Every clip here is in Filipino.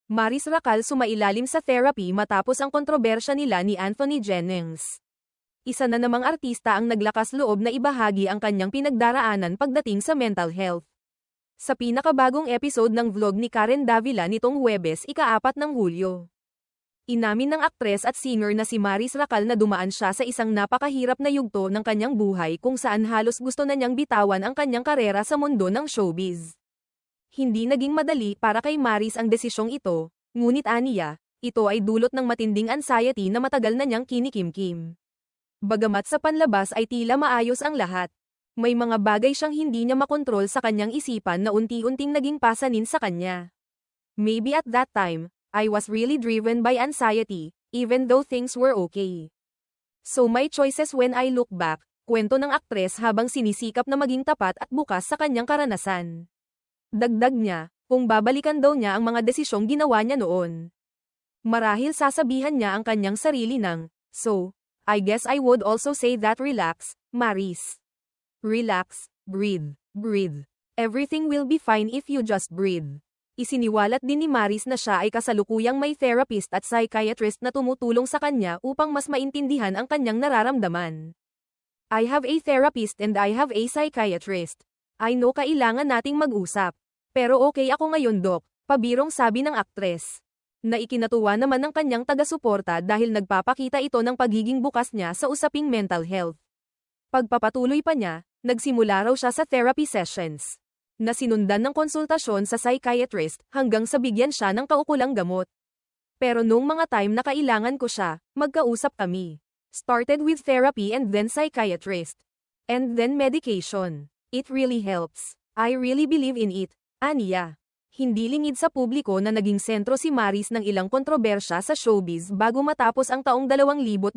Maris Racal sumailalim sa therapy matapos ang kontrobersya nila ni Anthony Jennings. Isa na namang artista ang naglakas loob na ibahagi ang kanyang pinagdaraanan pagdating sa mental health. Sa pinakabagong episode ng vlog ni Karen Davila nitong Huwebes, ika-4 ng Hulyo. Inamin ng aktres at singer na si Maris Racal na dumaan siya sa isang napakahirap na yugto ng kanyang buhay kung saan halos gusto na niyang bitawan ang kanyang karera sa mundo ng showbiz. Hindi naging madali para kay Maris ang desisyong ito, ngunit aniya, ito ay dulot ng matinding anxiety na matagal na niyang kinikimkim. Bagamat sa panlabas ay tila maayos ang lahat, may mga bagay siyang hindi niya makontrol sa kanyang isipan na unti-unting naging pasanin sa kanya. Maybe at that time, I was really driven by anxiety, even though things were okay. So my choices when I look back, kwento ng aktres habang sinisikap na maging tapat at bukas sa kanyang karanasan. Dagdag niya, kung babalikan daw niya ang mga desisyong ginawa niya noon. Marahil sasabihan niya ang kanyang sarili ng, so, I guess I would also say that relax, Maris. Relax, breathe, breathe. Everything will be fine if you just breathe. Isiniwalat din ni Maris na siya ay kasalukuyang may therapist at psychiatrist na tumutulong sa kanya upang mas maintindihan ang kanyang nararamdaman. I have a therapist and I have a psychiatrist. I know kailangan nating mag-usap. Pero okay ako ngayon, Doc, pabirong sabi ng aktres. Na ikinatuwa naman ng kanyang taga-suporta dahil nagpapakita ito ng pagiging bukas niya sa usaping mental health. Pagpapatuloy pa niya, nagsimula raw siya sa therapy sessions. Na sinundan ng konsultasyon sa psychiatrist hanggang sa bigyan siya ng kaukulang gamot. Pero nung mga time na kailangan ko siya, magkausap kami. Started with therapy and then psychiatrist. And then medication. It really helps. I really believe in it, aniya. Hindi lingid sa publiko na naging sentro si Maris ng ilang kontrobersya sa showbiz bago matapos ang taong 2024.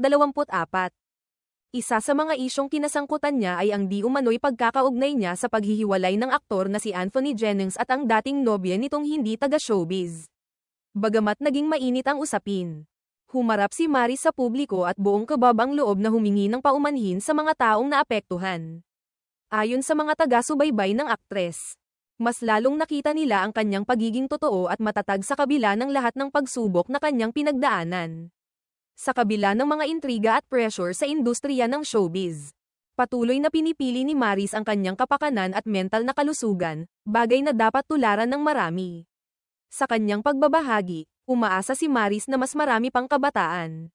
Isa sa mga isyong kinasangkutan niya ay ang di umano'y pagkakaugnay niya sa paghihiwalay ng aktor na si Anthony Jennings at ang dating nobya nitong hindi taga-showbiz. Bagamat naging mainit ang usapin, humarap si Maris sa publiko at buong kababang loob na humingi ng paumanhin sa mga taong naapektuhan. Ayon sa mga taga-subaybay ng aktres, mas lalong nakita nila ang kanyang pagiging totoo at matatag sa kabila ng lahat ng pagsubok na kanyang pinagdaanan. Sa kabila ng mga intriga at pressure sa industriya ng showbiz, patuloy na pinipili ni Maris ang kanyang kapakanan at mental na kalusugan, bagay na dapat tularan ng marami. Sa kanyang pagbabahagi, umaasa si Maris na mas marami pang kabataan,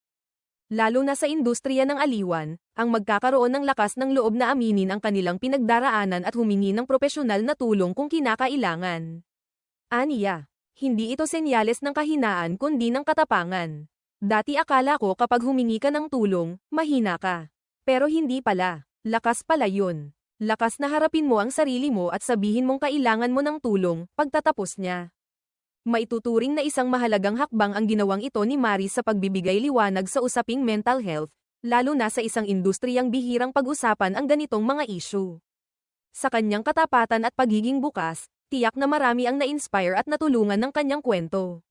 lalo na sa industriya ng aliwan, ang magkakaroon ng lakas ng loob na aminin ang kanilang pinagdaraanan at humingi ng propesyonal na tulong kung kinakailangan. Aniya, hindi ito senyales ng kahinaan kundi ng katapangan. Dati akala ko kapag humingi ka ng tulong, mahina ka. Pero hindi pala. Lakas pala yun. Lakas na harapin mo ang sarili mo at sabihin mong kailangan mo ng tulong, pagtatapos niya. Maituturing na isang mahalagang hakbang ang ginawang ito ni Maris sa pagbibigay liwanag sa usaping mental health, lalo na sa isang industriyang bihirang pag-usapan ang ganitong mga issue. Sa kanyang katapatan at pagiging bukas, tiyak na marami ang na-inspire at natulungan ng kanyang kwento.